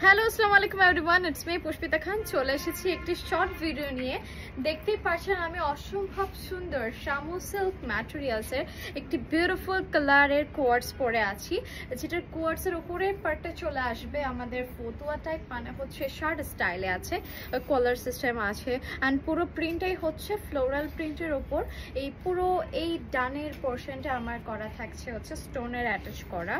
Hello আসসালামু আলাইকুম everyone, it's me Pushpita খান। চলে এসেছি একটি শর্ট ভিডিও নিয়ে। দেখতেই পাচ্ছেন আমি অসম্ভব সুন্দর শামু সিল্ক ম্যাটেরিয়ালসের একটি বিউটিফুল কালারের কোয়ার্টস পরে আছি, যেটার কোয়ার্টসের উপরের পার্টটা চলে আসবে আমাদের ফতুয়া টাইপ, মানে হচ্ছে শার্ট স্টাইলে আছে, কলার সিস্টেম আছে, অ্যান্ড পুরো প্রিন্টটাই হচ্ছে ফ্লোরাল প্রিন্টের ওপর। এই ডানের পোর্শনটা আমার করা থাকছে হচ্ছে স্টোনের অ্যাটাচ করা,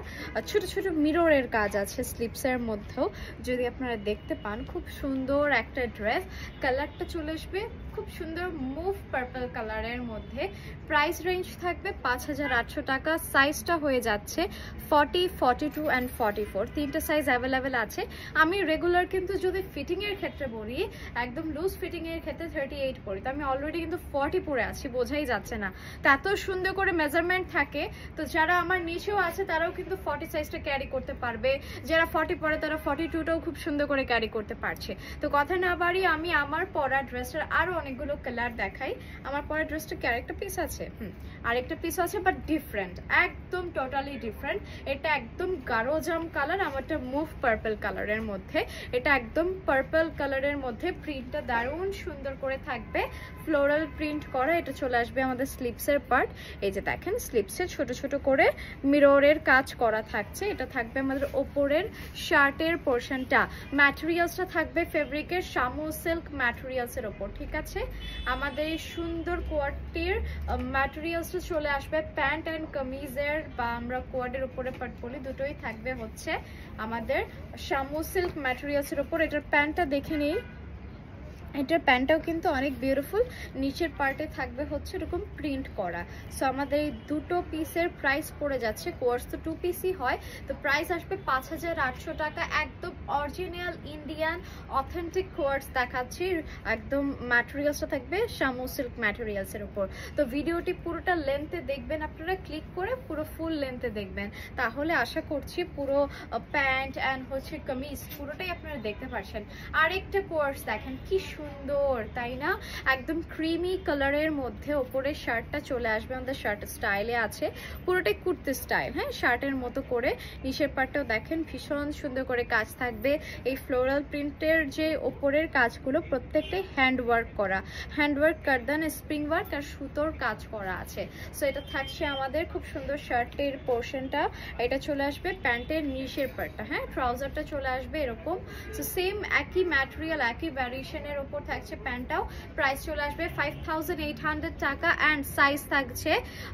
ছোট ছোট মিররের কাজ আছে স্লিপসের মধ্যেও। যদি আপনারা দেখতে পান, খুব সুন্দর একটা ড্রেস। কালারটা চলে আসবে খুব সুন্দর মুভ পার্পল কালারের মধ্যে। প্রাইস রেঞ্জ থাকবে 5800 টাকা। সাইজটা হয়ে যাচ্ছে 40, 42 অ্যান্ড 44, তিনটা সাইজ অ্যাভেলেবেল আছে। আমি রেগুলার কিন্তু যদি ফিটিংয়ের ক্ষেত্রে বলি, একদম লুজ ফিটিংয়ের ক্ষেত্রে 38 পরি, তো আমি অলরেডি কিন্তু 40 পরে আছি, বোঝাই যাচ্ছে না। তো এত সুন্দর করে মেজারমেন্ট থাকে, তো যারা আমার নিচেও আছে তারাও কিন্তু 40 সাইজটা ক্যারি করতে পারবে। যারা 40 পরে তারা 42টাও খুব সুন্দর করে ক্যারি করতে পারছে। তো কথা না বাড়ি আমি আমার পরা ড্রেসটার আরো অনেকগুলো কালার দেখাই। আমার পরা ড্রেসটা কি আরেকটা পিস আছে? আরেকটা পিস আছে, বাট ডিফারেন্ট, একদম টোটালি ডিফারেন্ট। এটা একদম গাঢ় জাম কালার, আমারটা মুভ পার্পল কালারের মধ্যে। এটা একদম পার্পল কালারের মধ্যে, প্রিন্টটা দারুণ সুন্দর করে থাকবে, ফ্লোরাল প্রিন্ট করা। এটা চলে আসবে আমাদের স্লিপসের পার্ট। এই যে দেখেন, স্লিপসে ছোট ছোট করে মিররের কাজ করা থাকছে। এটা থাকবে আমাদের ওপরের শার্টের পোর্শনটা। ম্যাটেরিয়ালসটা থাকবে ফেব্রিকের শামু সিল্ক ম্যাটেরিয়ালসের ওপর, ঠিক আছে। আমাদের এই সুন্দর কোয়ার্টির ম্যাটেরিয়ালসটা চলে আসবে প্যান্ট অ্যান্ড কামিজের, বা আমরা কোয়ার্ডের উপরে পার্ট বলি, দুটোই থাকবে হচ্ছে আমাদের শামু সিল্ক ম্যাটেরিয়ালসের ওপর। এটার প্যান্টটা দেখে নিই। এটার প্যান্টটাও কিন্তু অনেক বিউটিফুল, নিচের পার্টে থাকবে হচ্ছে এরকম প্রিন্ট করা। সো আমাদের এই দুটো পিসের প্রাইস পড়ে যাচ্ছে, কোর্স তো 2 পিসই হয়, তো প্রাইস আসবে 5800 টাকা। একদম অরিজিনাল ইন্ডিয়ান অথেন্টিক কোর্স দেখাচ্ছি, একদম ম্যাটেরিয়ালসটা থাকবে শামু সিল্ক ম্যাটেরিয়ালসের উপর। তো ভিডিওটি পুরোটা লেন্থে দেখবেন, আপনারা ক্লিক করে পুরো ফুল লেন্থে দেখবেন, তাহলে আশা করছি পুরো প্যান্ট অ্যান্ড হচ্ছে কামিজ পুরোটাই আপনারা দেখতে পাচ্ছেন। আরেকটা কোর্স দেখেন, কি সুন্দর তাই না, একদম ক্রিমি কালারের মধ্যে ওপরে শার্টটা চলে আসবে আমাদের শার্ট স্টাইলে আছে, পুরোটাই কুর্তি স্টাইল, হ্যাঁ, শার্টের মতো করে। নিচের পার্টটাও দেখেন ভীষণ সুন্দর করে কাজ থাকবে। এই ফ্লোরাল প্রিন্টের যে ওপরের কাজগুলো প্রত্যেকটাই হ্যান্ড ওয়ার্ক করা, হ্যান্ড ওয়ার্ক, কারদান, স্প্রিং ওয়ার্ক আর সুতোর কাজ করা আছে। সো এটা থাকছে আমাদের খুব সুন্দর শার্টের পোর্শনটা। এটা চলে আসবে প্যান্টের নিচের পার্টটা, হ্যাঁ, ট্রাউজারটা চলে আসবে এরকম। সো সেম একই ম্যাটেরিয়াল, একই ভ্যারিয়েশনের উপর থাকছে প্যান্টটাও। প্রাইস চলে আসবে 5800 টাকা, অ্যান্ড সাইজ থাকছে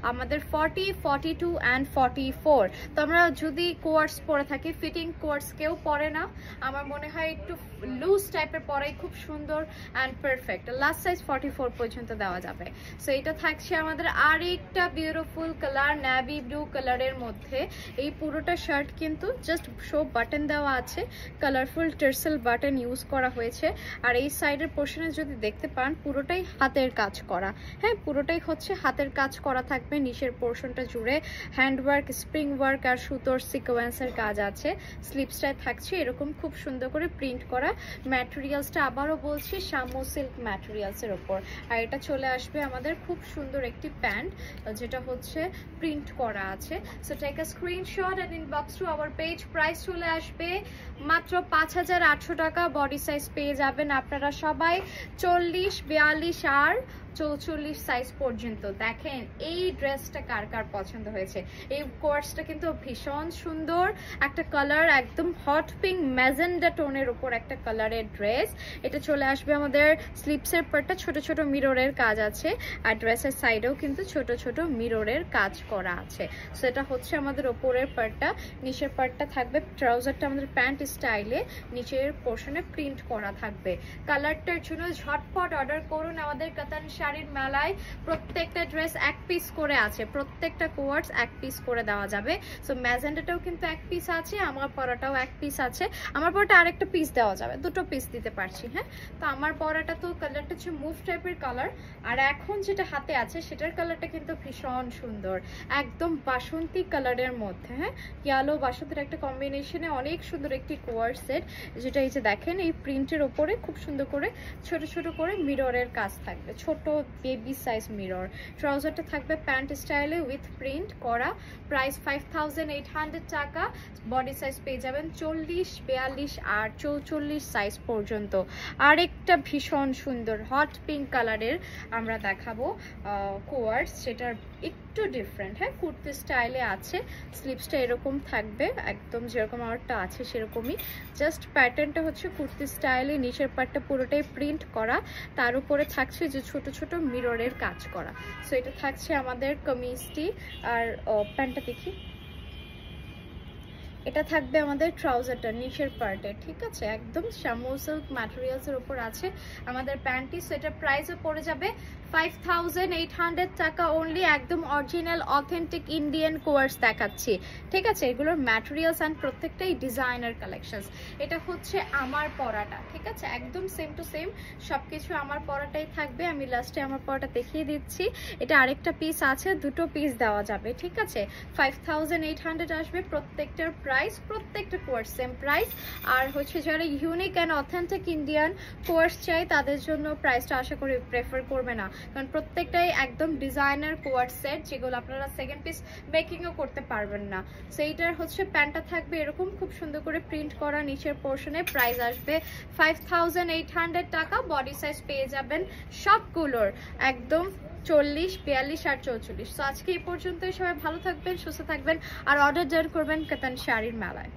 আমাদের 40, 42 অ্যান্ড 44। তো আমরা যদি কোয়ার্স পরে থাকি, ফিটিং কোয়ার্স কেউ পরে না, আমার মনে হয় একটু লুজ টাইপের পরাই খুব সুন্দর অ্যান্ড পারফেক্ট। লাস্ট সাইজ 44 পর্যন্ত দেওয়া যাবে। সো এটা থাকছে আমাদের আরেকটা বিউটিফুল কালার, নেভি ব্লু কালারের মধ্যে। এই পুরোটা শার্ট কিন্তু জাস্ট শো বাটন দেওয়া আছে, কালারফুল টার্সেল বাটন ইউজ করা হয়েছে। আর এই সাইডের পোর্শনে যদি দেখতে পান, পুরোটাই হাতের কাজ করা, হ্যাঁ, পুরোটাই হচ্ছে হাতের কাজ করা থাকবে। নিচের পোর্শনটা জুড়ে হ্যান্ডওয়ার্ক, স্প্রিং ওয়ার্ক আর সুতোর সিকোয়েন্সের কাজ আছে। স্লিপসটায় থাকছে এরকম খুব সুন্দর করে প্রিন্ট করা। ম্যাটেরিয়ালসটা আবারও বলছি শামু সিল্ক ম্যাটেরিয়ালসের ওপর। আর এটা চলে আসবে আমাদের খুব সুন্দর একটি প্যান্ট, যেটা হচ্ছে প্রিন্ট করা আছে। So take a screenshot and inbox to our page. Price চলে আসবে মাত্র 5800 টাকা। বডি সাইজ পেয়ে যাবেন আপনারা সবাই 40, 42 আর 44 সাইজ পর্যন্ত। দেখেন এই ড্রেসটা কার কার পছন্দ হয়েছে। এই কোয়ার্সটা কিন্তু ভীষণ সুন্দর একটা কালার, একদম হট পিঙ্ক ম্যাজেন্ডা টোনের উপর একটা কালারের ড্রেস। এটা চলে আসবে আমাদের স্লিপসের পার্টটা ছোট ছোট মিররের কাজ আছে, আর ড্রেসের সাইডেও কিন্তু ছোট ছোট মিররের কাজ করা আছে। সো এটা হচ্ছে আমাদের ওপরের পার্টটা। নিচের পার্টটা থাকবে, ট্রাউজারটা আমাদের প্যান্ট স্টাইলে, নিচের পোর্শনে প্রিন্ট করা থাকবে। কালারটার জন্য ঝটপট অর্ডার করুন আমাদের কাতান শাড়ির মেলায়। প্রত্যেকটা ড্রেস এক পিস করে আছে, প্রত্যেকটা কোয়ার্স এক পিস করে দেওয়া যাবে। সো ম্যাজেন্ডাটাও কিন্তু এক পিস আছে, আমার পরাটাও এক পিস আছে। আমার পরাটা আরেকটা পিস দেওয়া যাবে, দুটো পিস দিতে পারছি, হ্যাঁ। তো আমার পরাটা তো কালারটা হচ্ছে মুভ টাইপের কালার, আর এখন যেটা হাতে আছে সেটার কালারটা কিন্তু ভীষণ সুন্দর, একদম বাসন্তী কালারের মধ্যে, হ্যাঁ, ইয়ালো বাসন্তীর একটা কম্বিনেশনে অনেক সুন্দর একটি কোয়ার্স সেট, যেটা এই যে দেখেন এই প্রিন্টের ওপরে খুব সুন্দর করে ছোট ছোট করে মিররের কাজ থাকবে, ছোট বেবি সাইজ মিরর। ট্রাউজারটা থাকবে প্যান্ট স্টাইলে উইথ প্রিন্ট করা, প্রাইস 5800 টাকা। বডি সাইজ পেয়ে যাবেন 40, 42 আর 44 সাইজ পর্যন্ত। আরেকটা ভীষণ সুন্দর হট পিঙ্ক কালারের আমরা দেখাবো কোয়ার্স, সেটার একটু ডিফারেন্ট, হ্যাঁ কুর্তি স্টাইলে আছে। স্লিপসটা এরকম থাকবে একদম যেরকম আমারটা আছে সেরকমই, জাস্ট প্যাটার্নটা হচ্ছে কুর্তি স্টাইলে, নিচের পার্টটা পুরোটাই প্রিন্ট করা, তার উপরে থাকছে যে ছোট ছোট মিররের কাজ করা। সো এটা থাকছে আমাদের কামিজটি। আর প্যান্টটা দেখি, এটা থাকবে আমাদের ট্রাউজারটা নিচের পার্টে, ঠিক আছে, একদম শামু সিল্ক ম্যাটেরিয়ালসের উপর আছে আমাদের প্যান্টটি। সেটার প্রাইসও পড়ে যাবে 5800 টাকা অনলি। একদম অরিজিনাল অথেন্টিক ইন্ডিয়ান কোয়ার্স দেখাচ্ছি, ঠিক আছে, এগুলোর ম্যাটেরিয়ালস অ্যান্ড প্রত্যেকটাই ডিজাইনার কালেকশনস। এটা হচ্ছে আমার পরাটা, ঠিক আছে, একদম সেম টু সেম সবকিছু আমার পরাটাই থাকবে। আমি লাস্টে আমার পরাটা দেখিয়ে দিচ্ছি। এটা আরেকটা পিস আছে, দুটো পিস দেওয়া যাবে, ঠিক আছে। 5800 আসবে প্রত্যেকটার প্রাইস, প্রত্যেকটা কোয়ার্স সেম প্রাইস। আর হচ্ছে যারা unique and authentic Indian quartz চাই তাদের জন্য প্রাইসটা আশা করি প্রেফার করবে না, কারণ প্রত্যেকটাই একদম ডিজাইনার কোয়ার্স সেট, যেগুলো আপনারা সেকেন্ড পিস মেকিংও করতে পারবেন না। সো এইটার হচ্ছে প্যান্টটা থাকবে এরকম খুব সুন্দর করে প্রিন্ট করা নিচের পোর্শনে, প্রাইস আসবে 5800 টাকা। বডি সাইজ পেয়ে যাবেন সবগুলোর একদম 40, 42 আর 44। সো আজকে এই পর্যন্তই, সবাই ভালো থাকবেন, সুস্থ থাকবেন আর অর্ডার ডান করবেন কাতান শাড়ির মেলায়।